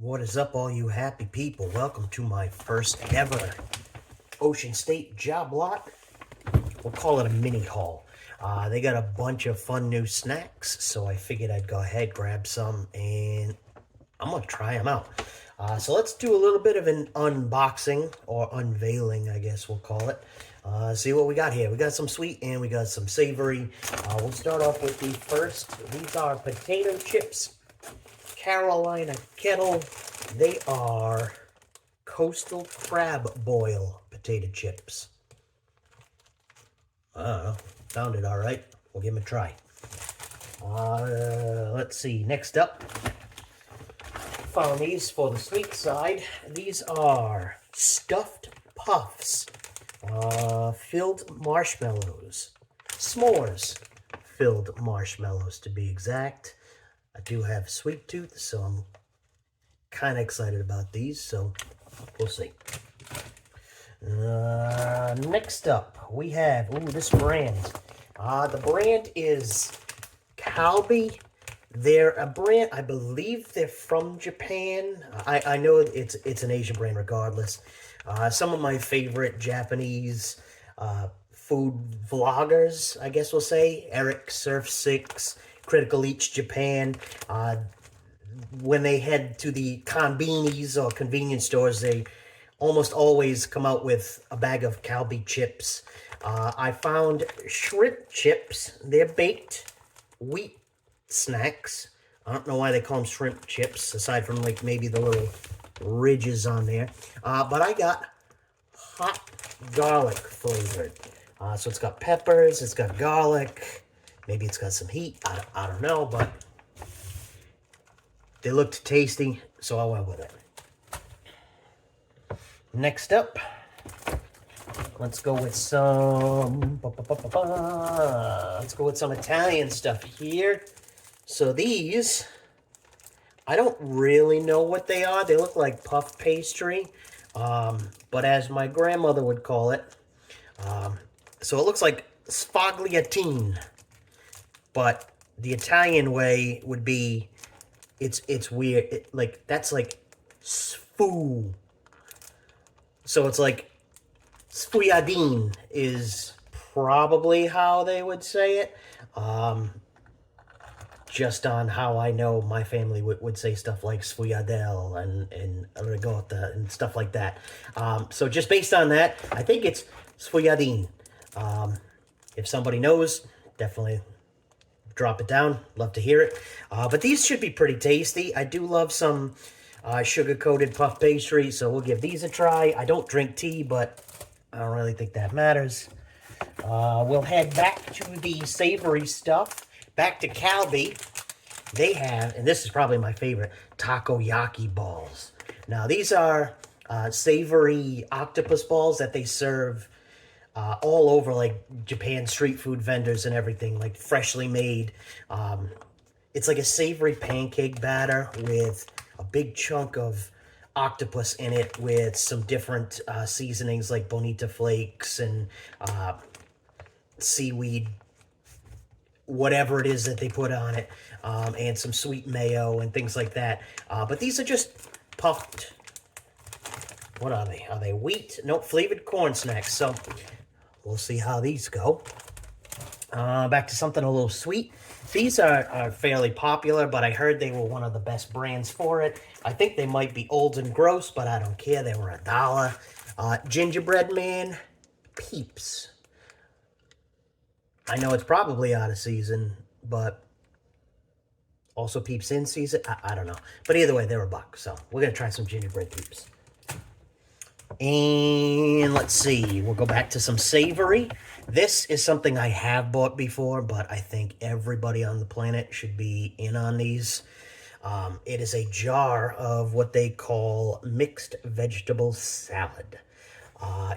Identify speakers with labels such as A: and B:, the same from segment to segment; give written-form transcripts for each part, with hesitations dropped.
A: What is up, all you happy people? Welcome to my first ever Ocean State job lot. We'll call it a mini haul. They got a bunch of fun new snacks, so I figured I'd go ahead, grab some, and I'm going to try them out. So let's do a little bit of an unboxing, or unveiling, I guess we'll call it. See what we got here. We got some sweet and we got some savory. We'll start off with the first. These are potato chips. Carolina Kettle. They are Coastal Crab Boil potato chips. Sounded all right. We'll give them a try. Let's see. Next up, found these for the sweet side. These are stuffed puffs, filled marshmallows, s'mores filled marshmallows to be exact. I do have a sweet tooth, so I'm kind of excited about these, so we'll see. Next up, we have, this brand. The brand is Calbee. They're a brand, I believe they're from Japan. I know it's an Asian brand regardless. Some of my favorite Japanese food vloggers, I guess we'll say, Eric Surf 6, Critical Eats Japan. When they head to the konbinis or convenience stores, they almost always come out with a bag of Calbee chips. I found shrimp chips. They're baked wheat snacks. I don't know why they call them shrimp chips, aside from like maybe the little ridges on there. But I got hot garlic flavored. So it's got peppers, it's got garlic, maybe it's got some heat. I don't know, but they looked tasty, so I went with it. Next up, let's go with some, let's go with some Italian stuff here. So these, I don't really know what they are. They look like puff pastry, but as my grandmother would call it, so it looks like sfogliatine, but the Italian way would be, it's weird. That's like sfoo. So it's like sfogliatine is probably how they would say it. Just on how I know my family would say stuff like sfogliatelle and ricotta and stuff like that. So just based on that, I think it's sfogliatine. If somebody knows, definitely drop it down. Love to hear it. But these should be pretty tasty. I do love some sugar-coated puff pastry, so we'll give these a try. I don't drink tea, but I don't really think that matters. We'll head back to the savory stuff. Back to Calbee. They have, and this is probably my favorite, takoyaki balls. Now, these are savory octopus balls that they serve all over, like, Japan street food vendors and everything, like, freshly made. It's like a savory pancake batter with a big chunk of octopus in it with some different seasonings like bonita flakes and seaweed, whatever it is that they put on it, and some sweet mayo and things like that. But these are just puffed. What are they? Are they wheat? Nope, flavored corn snacks. So we'll see how these go. Back to something a little sweet. These are fairly popular, but I heard they were one of the best brands for it. I think they might be old and gross, but I don't care. They were $1. Gingerbread Man Peeps. I know it's probably out of season, but also Peeps in season. I don't know. But either way, they're $1. So we're going to try some gingerbread Peeps. And let's see. We'll go back to some savory. This is something I have bought before, but I think everybody on the planet should be in on these. It is a jar of what they call mixed vegetable salad.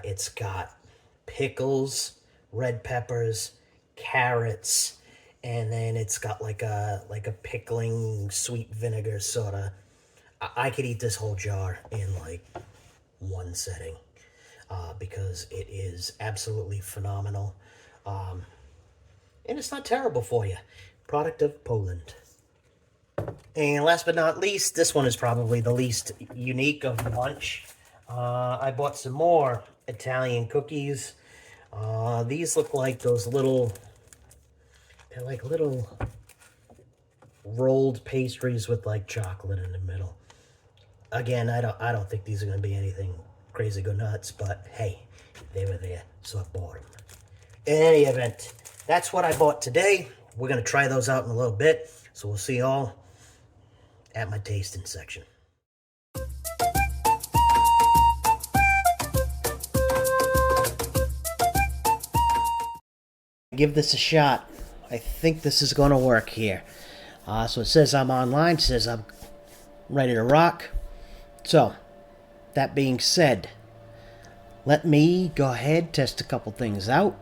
A: It's got pickles, red peppers, carrots, and then it's got like a pickling sweet vinegar soda. I could eat this whole jar in like one setting because it is absolutely phenomenal, and it's not terrible for you. Product of Poland. And last but not least, this one is probably the least unique of the bunch. I bought some more Italian cookies. These look like those little, they're like little rolled pastries with like chocolate in the middle. Again, I don't think these are going to be anything crazy go nuts, but hey, they were there, so I bought them. In any event, that's what I bought today. We're going to try those out in a little bit, so we'll see y'all at my tasting section. Give this a shot. I think this is going to work here. So it says I'm online, it says I'm ready to rock. So, that being said, let me go ahead, test a couple things out,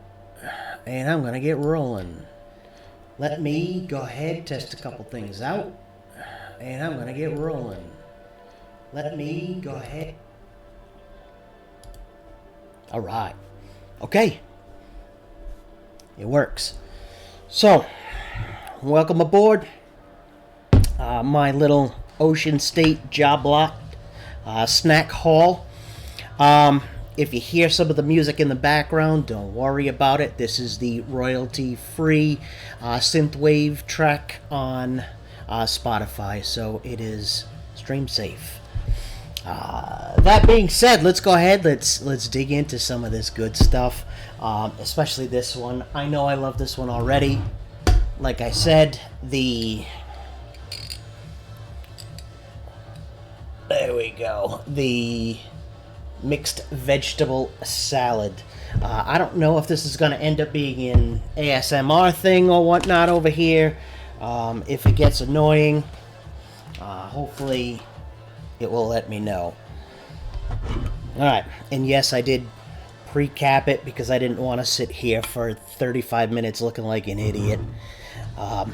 A: and I'm going to get rolling. Let me go ahead, test a couple things out, and I'm going to get rolling. Let me go ahead. All right. Okay. It works. So, welcome aboard my little Ocean State job lot snack haul. If you hear some of the music in the background, don't worry about it. This is the royalty-free synthwave track on Spotify, so it is stream safe. That being said, let's go ahead. Let's dig into some of this good stuff, especially this one. I know I love this one already. Like I said, there we go. The mixed vegetable salad. I don't know if this is going to end up being an ASMR thing or whatnot over here. If it gets annoying, hopefully it will let me know. Alright, and yes, I did pre-cap it because I didn't want to sit here for 35 minutes looking like an idiot. I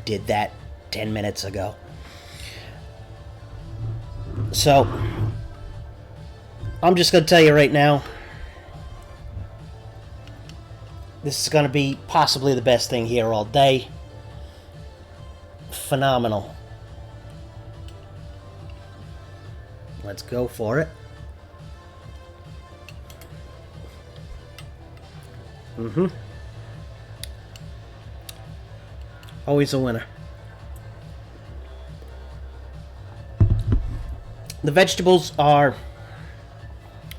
A: did that 10 minutes ago. So, I'm just going to tell you right now, this is going to be possibly the best thing here all day. Phenomenal. Let's go for it. Always a winner. The vegetables are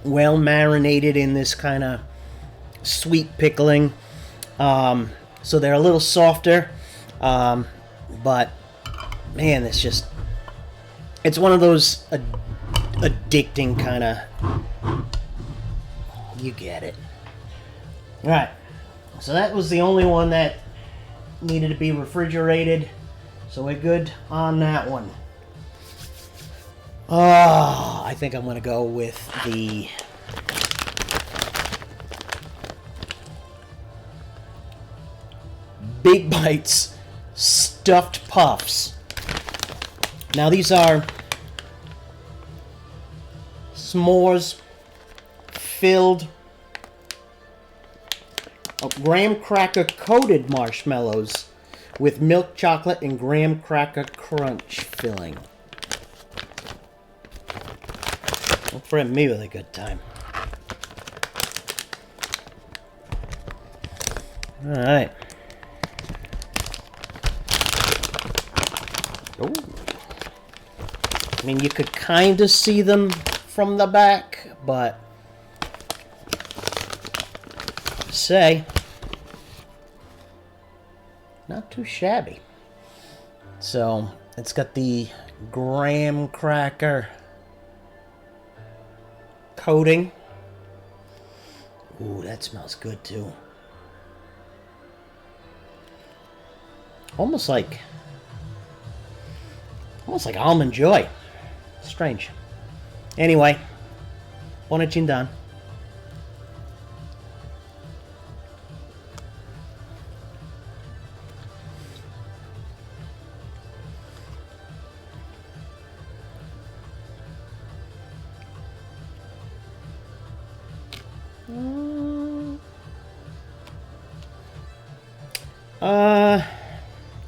A: well marinated in this kind of sweet pickling. So they're a little softer. But, man, it's one of those addicting kind of, you get it. Alright, so that was the only one that needed to be refrigerated, so we're good on that one. I think I'm going to go with the Big Bites Stuffed Puffs. Now these are s'mores filled graham cracker coated marshmallows with milk chocolate and graham cracker crunch filling. Well, for me with a good time. Alright. Oh. I mean, you could kind of see them from the back, but say, not too shabby. So, it's got the graham cracker coating. Ooh, that smells good too. Almost like Almond Joy. Strange. Anyway, buona cindan.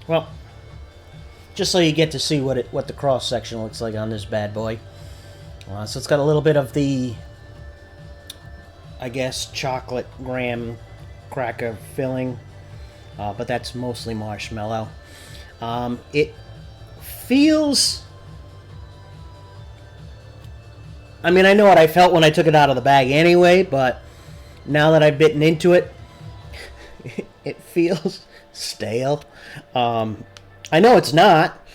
A: Well, just so you get to see what the cross section looks like on this bad boy. So it's got a little bit of the, I guess, chocolate graham cracker filling, but that's mostly marshmallow. It feels... I mean, I know what I felt when I took it out of the bag anyway, but now that I've bitten into it, it feels stale. I know it's not,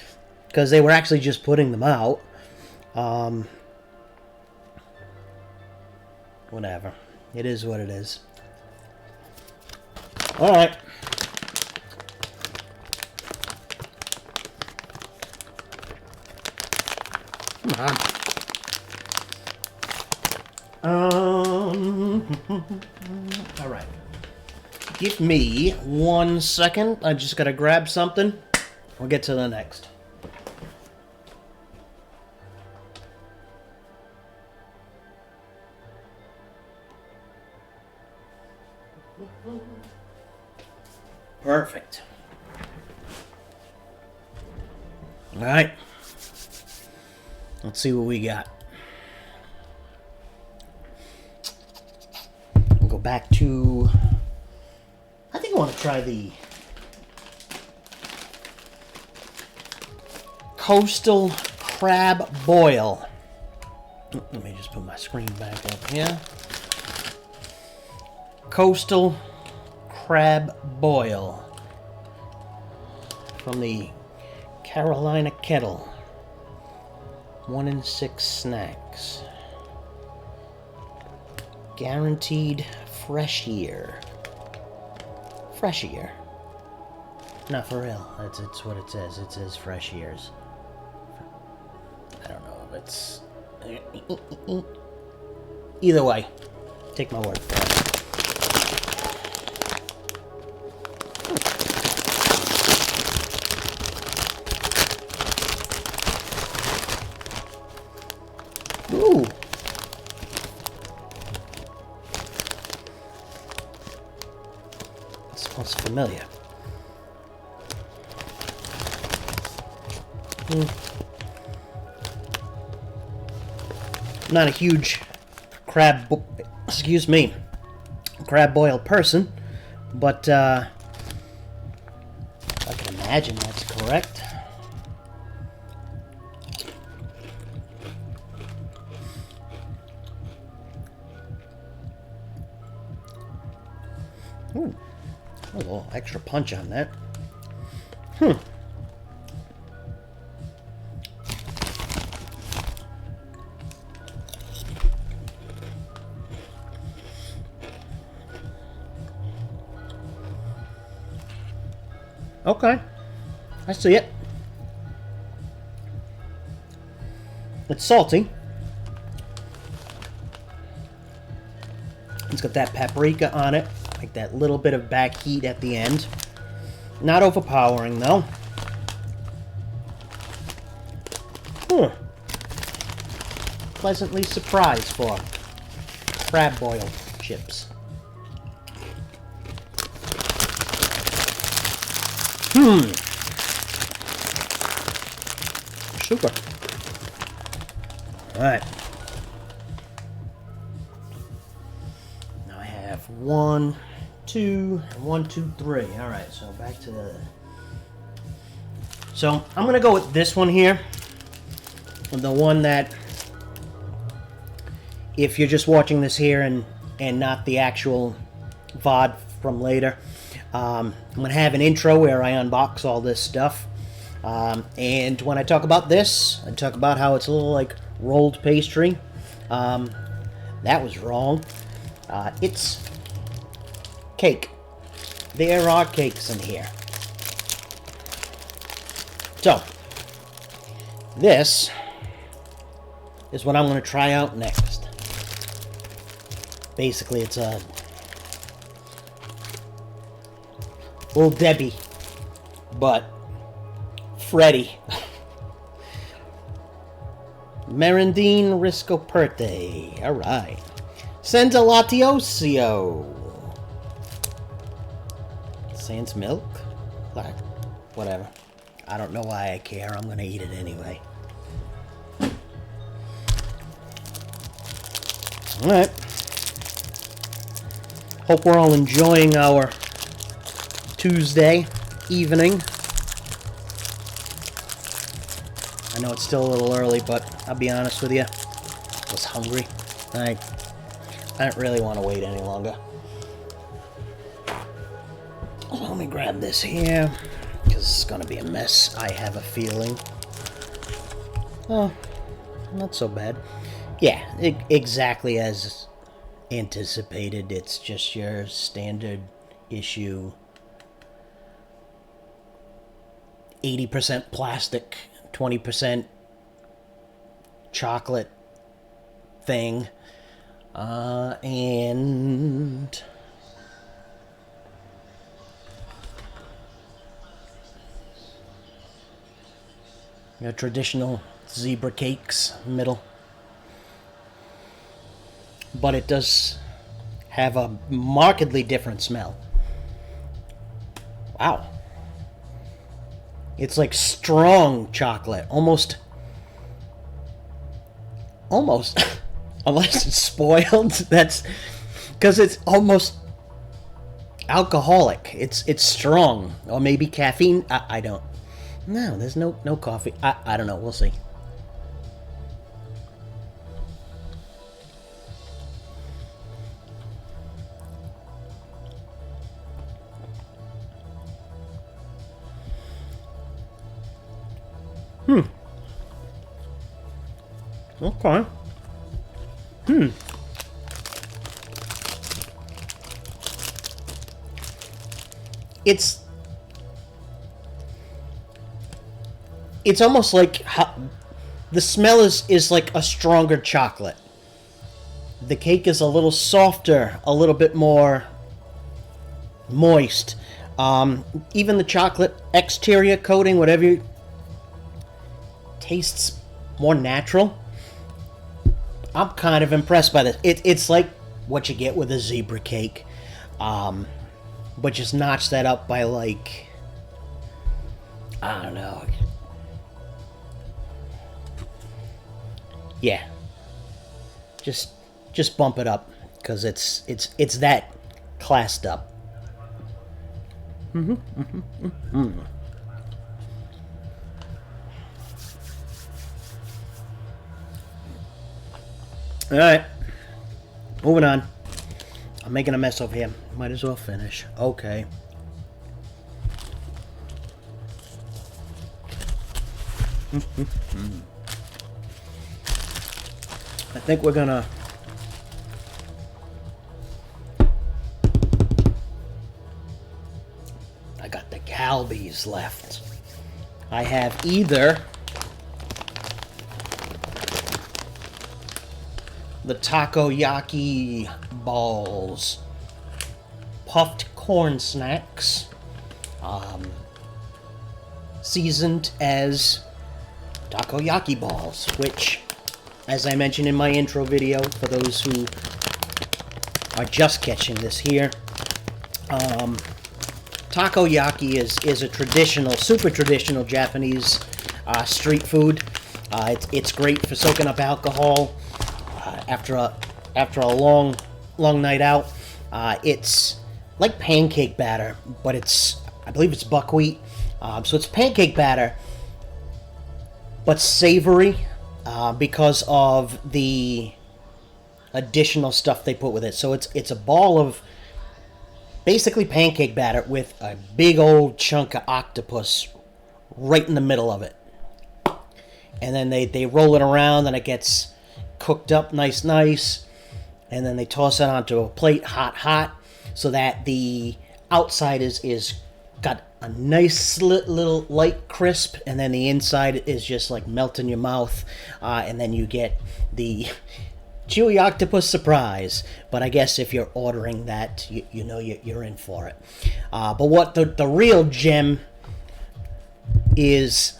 A: because they were actually just putting them out. Whatever. It is what it is. Alright. Come on. Alright. Give me 1 second. I just gotta grab something. We'll get to the next. Perfect. Alright. Let's see what we got. We'll go back to... I think I want to try the Coastal Crab Boil. Let me just put my screen back up here. Coastal Crab Boil from the Carolina Kettle. 1 in 6 snacks. Guaranteed fresh year. Fresh year. Not for real. It's what it says. It says fresh years. I don't know if it's... Either way. Take my word for it. Ooh. It smells familiar. I'm not a huge crab boil person, but I can imagine that's correct. Ooh, a little extra punch on that. Okay, I see it. It's salty. It's got that paprika on it, like that little bit of back heat at the end. Not overpowering though. Pleasantly surprised for crab boiled chips. Super. Alright. Now I have 1, 2, 1, 2, 3. Alright, so back to the... So, I'm going to go with this one here. The one that, if you're just watching this here and not the actual VOD from later, I'm going to have an intro where I unbox all this stuff. And when I talk about this, I talk about how it's a little like rolled pastry. That was wrong. It's cake. There are cakes in here. So, this is what I'm going to try out next. Basically, it's a Old Debbie, but Freddy. Merendine Riscoperte. Alright. Senza Lattiosio. Sans milk? Like, whatever. I don't know why I care. I'm gonna eat it anyway. Alright. Hope we're all enjoying our Tuesday evening. I know it's still a little early, but I'll be honest with you. I was hungry. I don't really want to wait any longer. So let me grab this here, because it's going to be a mess, I have a feeling. Oh, not so bad. Yeah, exactly as anticipated. It's just your standard issue 80% plastic, 20% chocolate thing. And your traditional zebra cakes, middle. But it does have a markedly different smell. Wow. It's like strong chocolate, almost, unless it's spoiled. That's because it's almost alcoholic. It's strong, or maybe caffeine. I don't. No, there's no coffee. I don't know. We'll see. Okay. It's almost like the smell is like a stronger chocolate. The cake is a little softer, a little bit more moist. Even the chocolate exterior coating, whatever, tastes more natural. I'm kind of impressed by this. It's like what you get with a zebra cake, but just notch that up by like, I don't know. Yeah, just bump it up because it's that classed up. All right, moving on. I'm making a mess over here. Might as well finish. Okay. I think we're gonna I got the Calbees left. I have either the takoyaki balls, puffed corn snacks, seasoned as takoyaki balls, which, as I mentioned in my intro video, for those who are just catching this here, takoyaki is a traditional, super traditional Japanese street food. It's great for soaking up alcohol after a long night out. It's like pancake batter, but I believe it's buckwheat. So it's pancake batter, but savory because of the additional stuff they put with it. So it's a ball of basically pancake batter with a big old chunk of octopus right in the middle of it. And then they roll it around and it gets cooked up nice, and then they toss it onto a plate hot, so that the outside is got a nice little light crisp, and then the inside is just like melt in your mouth, and then you get the chewy octopus surprise. But I guess if you're ordering that, you know you're in for it. But what the real gem is,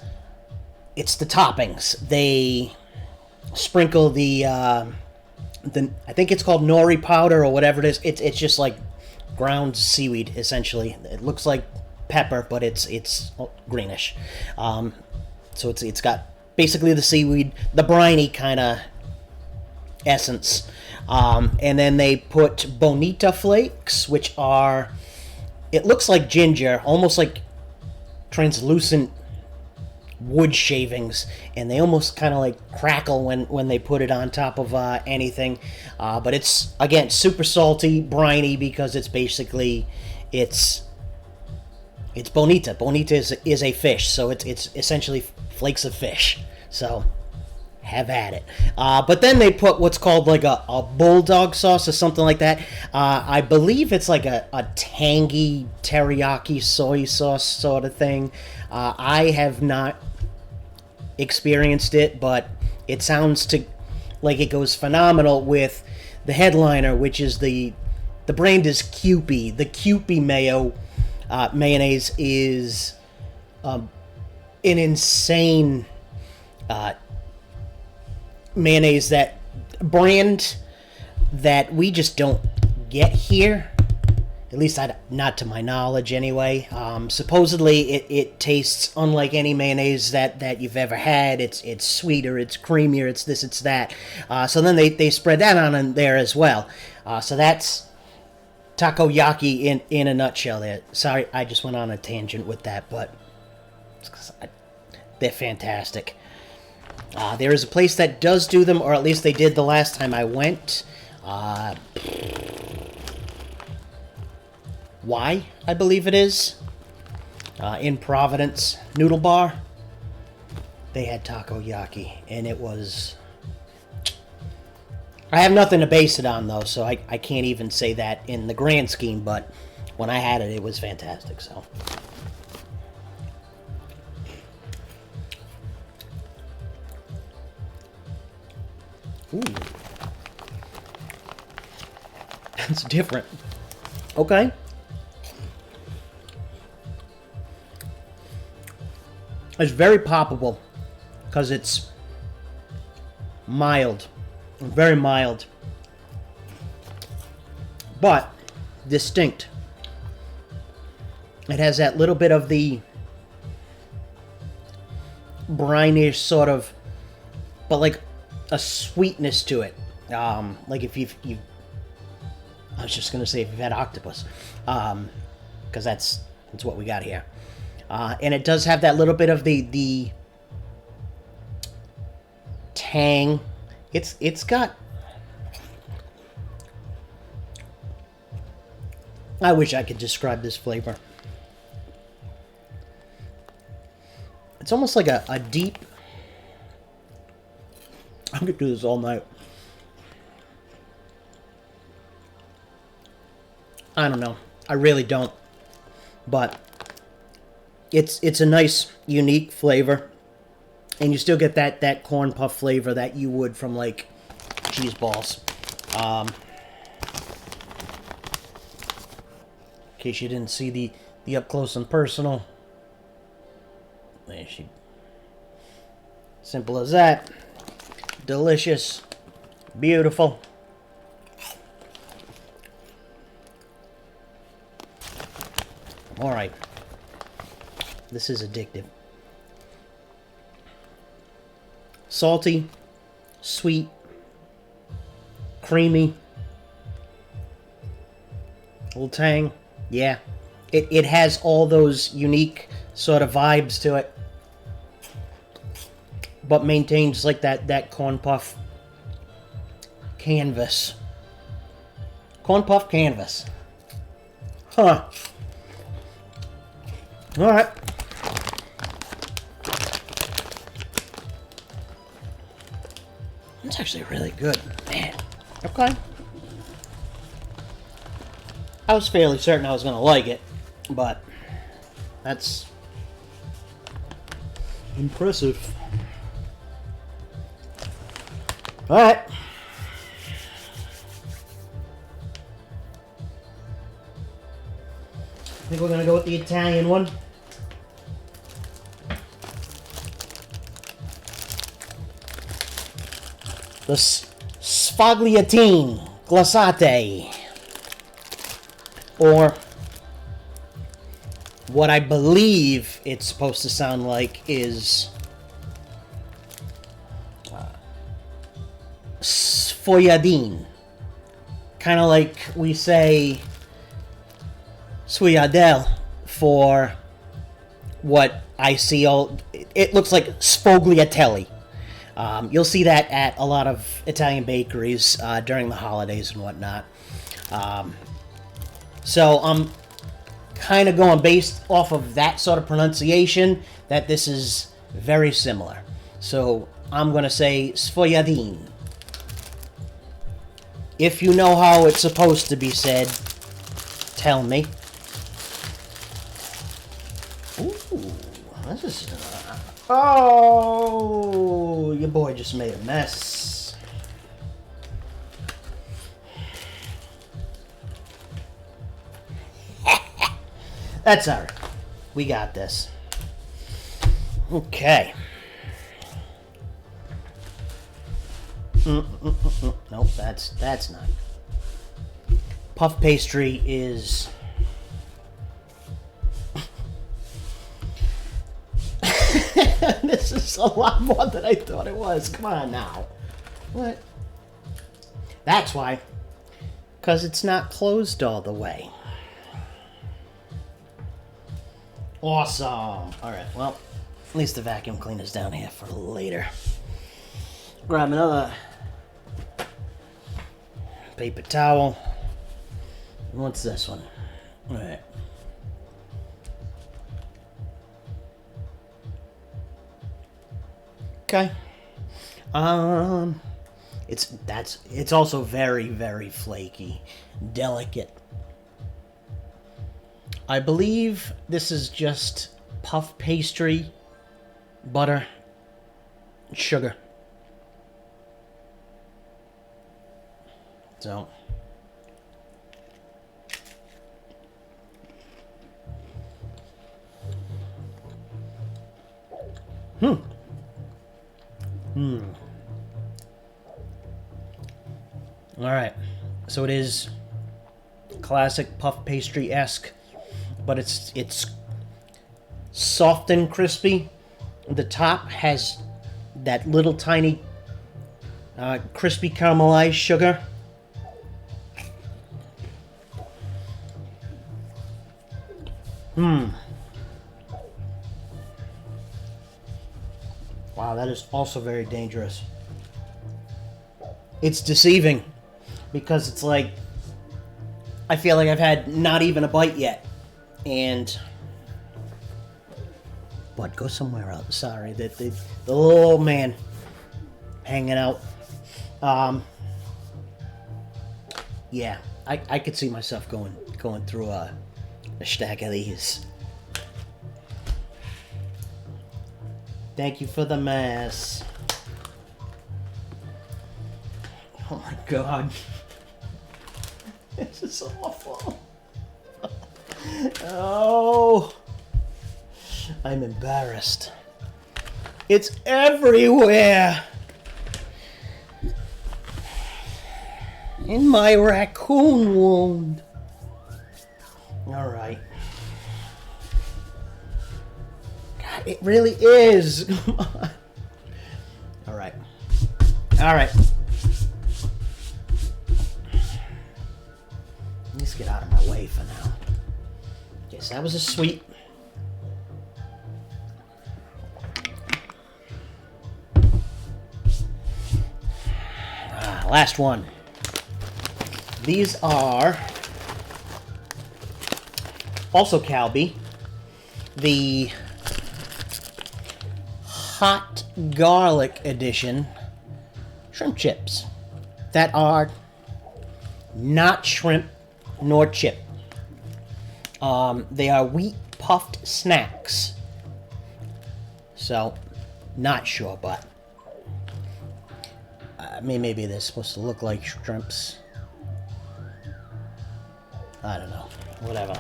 A: it's the toppings. They sprinkle the I think it's called nori powder or whatever it is. It's just like ground seaweed, essentially. It looks like pepper, but it's greenish. So it's got basically the seaweed, the briny kind of essence. And then they put bonita flakes, which are, it looks like ginger, almost like translucent wood shavings, and they almost kind of like crackle when they put it on top of anything. But it's, again, super salty, briny, because it's basically, it's bonita. Bonita is a fish, so it's essentially flakes of fish. So have at it. But then they put what's called like a bulldog sauce or something like that. I believe it's like a tangy teriyaki soy sauce sort of thing. I have not experienced it, but it sounds like it goes phenomenal with the headliner, which is the brand is Kewpie. The Kewpie mayo mayonnaise is an insane mayonnaise, that brand that we just don't get here, at least not to my knowledge anyway. Supposedly it tastes unlike any mayonnaise that you've ever had. It's sweeter, it's creamier, it's this, it's that. So then they spread that on in there as well. So that's takoyaki in a nutshell there. Sorry, I just went on a tangent with that, but they're fantastic. There is a place that does do them, or at least they did the last time I went. Why, I believe it is. In Providence, Noodle Bar. They had takoyaki, and it was... I have nothing to base it on, though, so I can't even say that in the grand scheme, but when I had it, it was fantastic, so... Ooh. That's different. Okay. It's very poppable because it's mild, very mild, but distinct. It has that little bit of the brinish sort of, but like a sweetness to it. Like if you've I was just gonna say if you've had octopus, because that's what we got here. And it does have that little bit of the tang. It's got... I wish I could describe this flavor. It's almost like a deep... I could do this all night. I don't know. I really don't. But it's a nice, unique flavor. And you still get that corn puff flavor that you would from, like, cheese balls. In case you didn't see the up close and personal. There she... Simple as that. Delicious. Beautiful. Alright. This is addictive. Salty, sweet, creamy, a little tang. Yeah. It has all those unique sort of vibes to it, but maintains like that corn puff canvas. Corn puff canvas. Huh. Alright. It's actually really good. Man. Okay. I was fairly certain I was going to like it, but that's impressive. Alright. I think we're going to go with the Italian one. The sfogliatine glassate, or what I believe it's supposed to sound like is sfogliadin. Kind of like we say sfogliatelle for what I see all... It looks like sfogliatelli. You'll see that at a lot of Italian bakeries during the holidays and whatnot. So I'm kind of going based off of that sort of pronunciation that this is very similar. So I'm going to say sfogliadin. If you know how it's supposed to be said, tell me. Ooh, this is... oh, your boy just made a mess. That's alright. We got this. Okay. Nope, that's not. Puff pastry is... this is a lot more than I thought it was. Come on now. What? That's why. Because it's not closed all the way. Awesome. Alright, well, at least the vacuum cleaner's down here for later. Grab another paper towel. What's this one? Alright. Okay. It's also very, very flaky, delicate. I believe this is just puff pastry, butter, sugar. So, all right. So it is classic puff pastry-esque, but it's soft and crispy. The top has that little tiny crispy caramelized sugar. Wow, that is also very dangerous. It's deceiving because it's like I feel like I've had not even a bite yet, and but go somewhere else. Sorry, that the little old man hanging out. Yeah, I could see myself going through a stack of these. Thank you for the mess. Oh my god. This is awful. Oh. I'm embarrassed. It's everywhere. In my raccoon wound. Alright. God, it really is. Come on. Alright. Alright. Let's get out of my way for now. Okay, so that was a sweet. Last one. These are also Calbee. The hot garlic edition shrimp chips that are not shrimp nor chip. They are wheat puffed snacks. So, not sure, but maybe they're supposed to look like shrimps. I don't know. Whatever.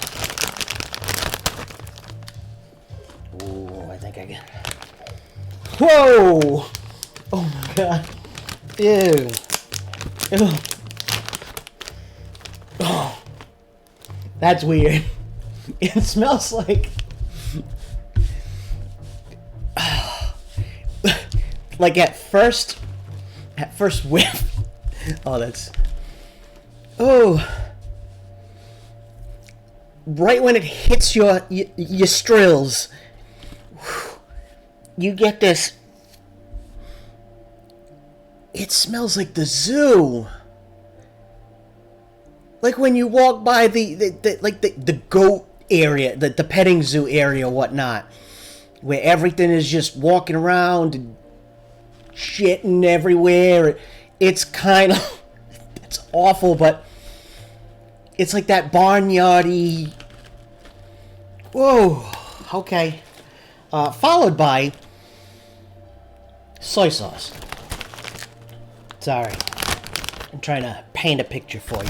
A: Ooh, I think I can. Whoa! Oh my god. Ew. Ew. Oh. That's weird. It smells like like at first whiff. Oh, that's... Oh. Right when it hits your strills, you get this... It smells like the zoo. Like when you walk by the goat area, the petting zoo area or whatnot, where everything is just walking around and shitting everywhere. It's kind of... It's awful, but it's like that barnyardy... Whoa. Okay. Followed by soy sauce. Sorry. I'm trying to paint a picture for you.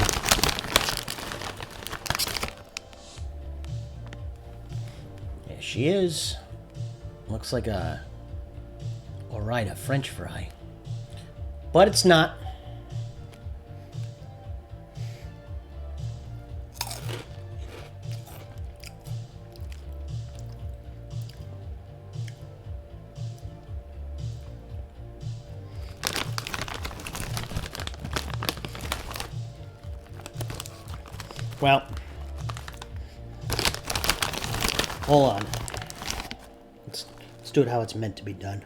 A: There she is. Looks like a French fry. But it's not. Well, hold on. Let's do it how it's meant to be done.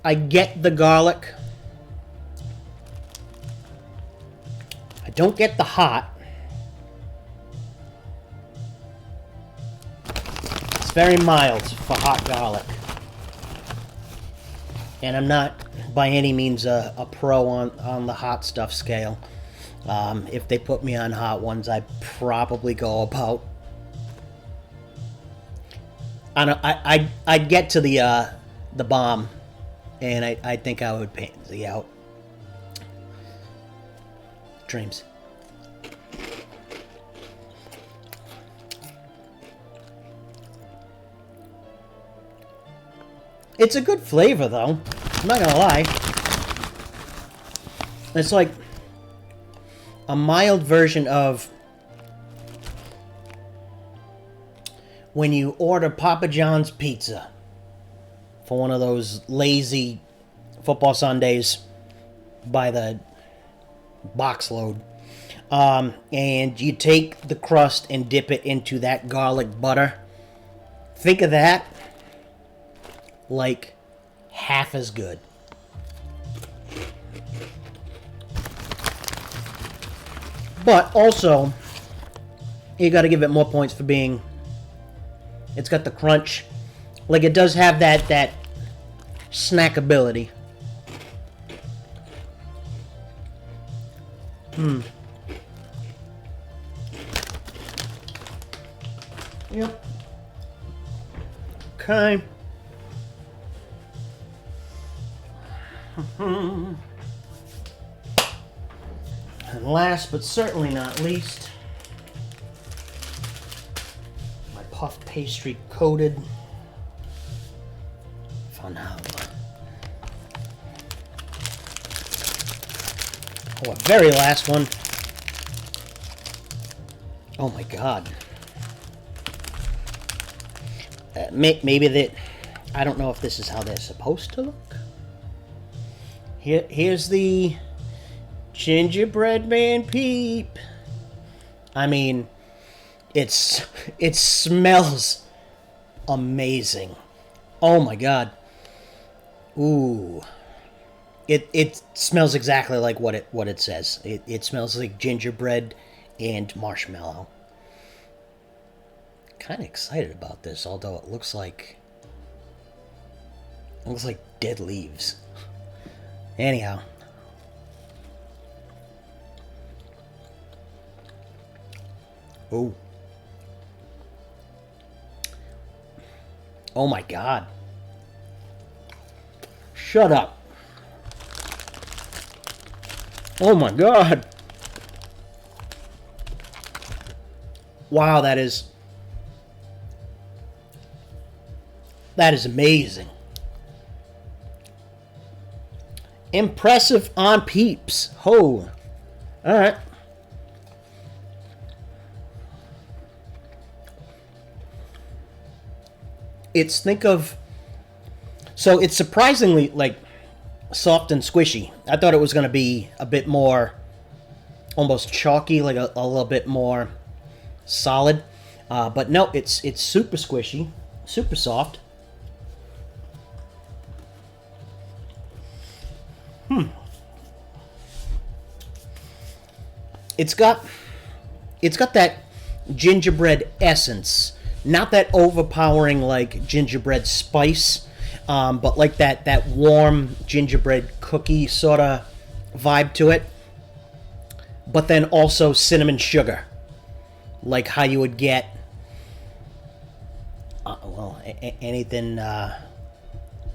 A: I get the garlic. I don't get the hot. It's very mild for hot garlic. And I'm not by any means a pro on the hot stuff scale. If they put me on hot ones, I'd probably go about... I'd get to the bomb, and I think I would pansy out. Dreams. It's a good flavor, though. I'm not gonna lie. It's like a mild version of when you order Papa John's pizza for one of those lazy football Sundays by the box load. And you take the crust and dip it into that garlic butter. Think of that like half as good. But also, you got to give it more points for being... It's got the crunch. Like, it does have that snackability. Yep. Okay. And last but certainly not least, my puff pastry coated Van Houten. Oh, a very last one. Oh my God. Maybe that... I don't know if this is how they're supposed to look. Here's the gingerbread man peep. I mean, it smells amazing. Oh my God. Ooh. It smells exactly like what it says. It smells like gingerbread and marshmallow. Kind of excited about this, although it looks like dead leaves. Anyhow. Oh. Oh my God. Shut up. Oh my God. Wow, that is amazing. Impressive on Peeps. Ho. All right. Think of, so it's surprisingly like soft and squishy. I thought it was going to be a bit more almost chalky, like a little bit more solid. But no, it's super squishy, super soft. It's got that gingerbread essence, not that overpowering like gingerbread spice, but like that warm gingerbread cookie sort of vibe to it. But then also cinnamon sugar, like how you would get, anything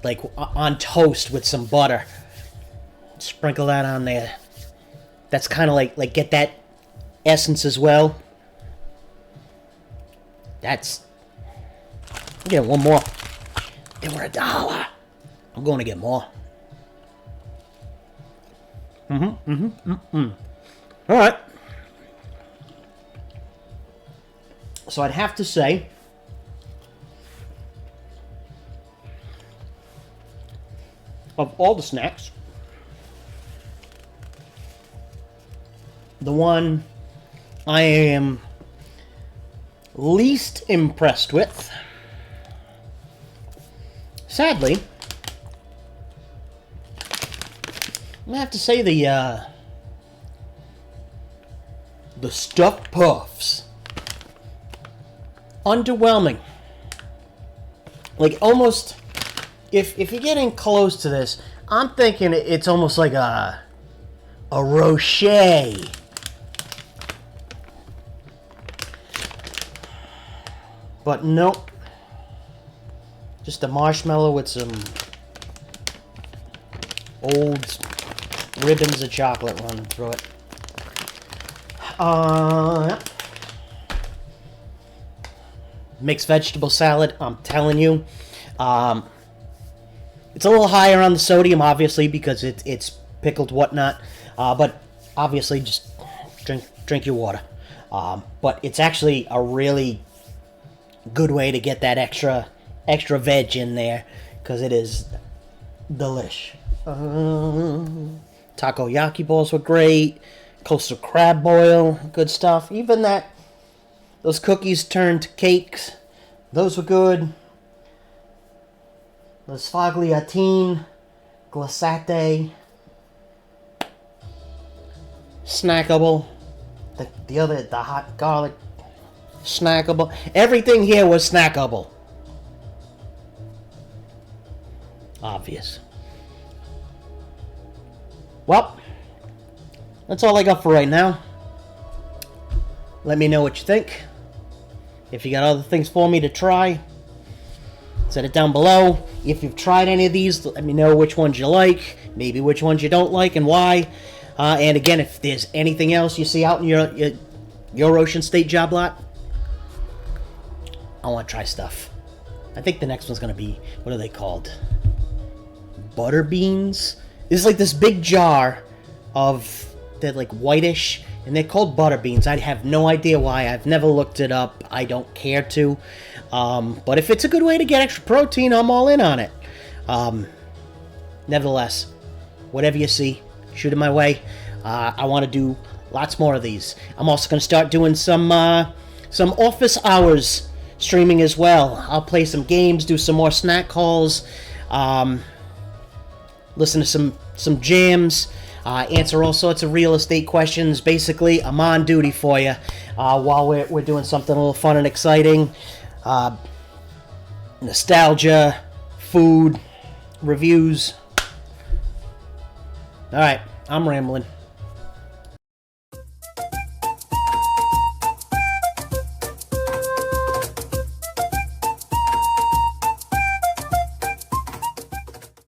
A: like on toast with some butter. Sprinkle that on there. That's kind of like get that essence as well. That's, get one more. They were $1. I'm going to get more. All right. So I'd have to say, of all the snacks, the one I am least impressed with, sadly, I'm gonna have to say the stuffed puffs. Underwhelming. Like almost, if you're getting close to this, I'm thinking it's almost like a Rocher. But nope. Just a marshmallow with some old ribbons of chocolate running through it. Mixed vegetable salad, I'm telling you. It's a little higher on the sodium, obviously, because it's pickled whatnot. But obviously, just drink your water. But it's actually a really good way to get that extra veg in there, because it is delish. Takoyaki balls were great. Coastal crab boil, good stuff. Even those cookies turned to cakes, those were good. The sfogliatine, glacate, snackable. The hot garlic, snackable. Everything here was snackable. Obvious. Well, that's all I got for right now. Let me know what you think. If you got other things for me to try, set it down below. If you've tried any of these, let me know which ones you like, maybe which ones you don't like and why. And again, if there's anything else you see out in your Ocean State job lot, I want to try stuff. I think the next one's going to be, what are they called? Butter beans? It's like this big jar of, they're like whitish, and they're called butter beans. I have no idea why. I've never looked it up. I don't care to. But if it's a good way to get extra protein, I'm all in on it. Nevertheless, whatever you see, shoot it my way. I want to do lots more of these. I'm also going to start doing some office hours streaming as well. I'll play some games, do some more snack hauls, listen to some jams, answer all sorts of real estate questions. Basically, I'm on duty for you while we're doing something a little fun and exciting. Nostalgia, food, reviews. All right, I'm rambling.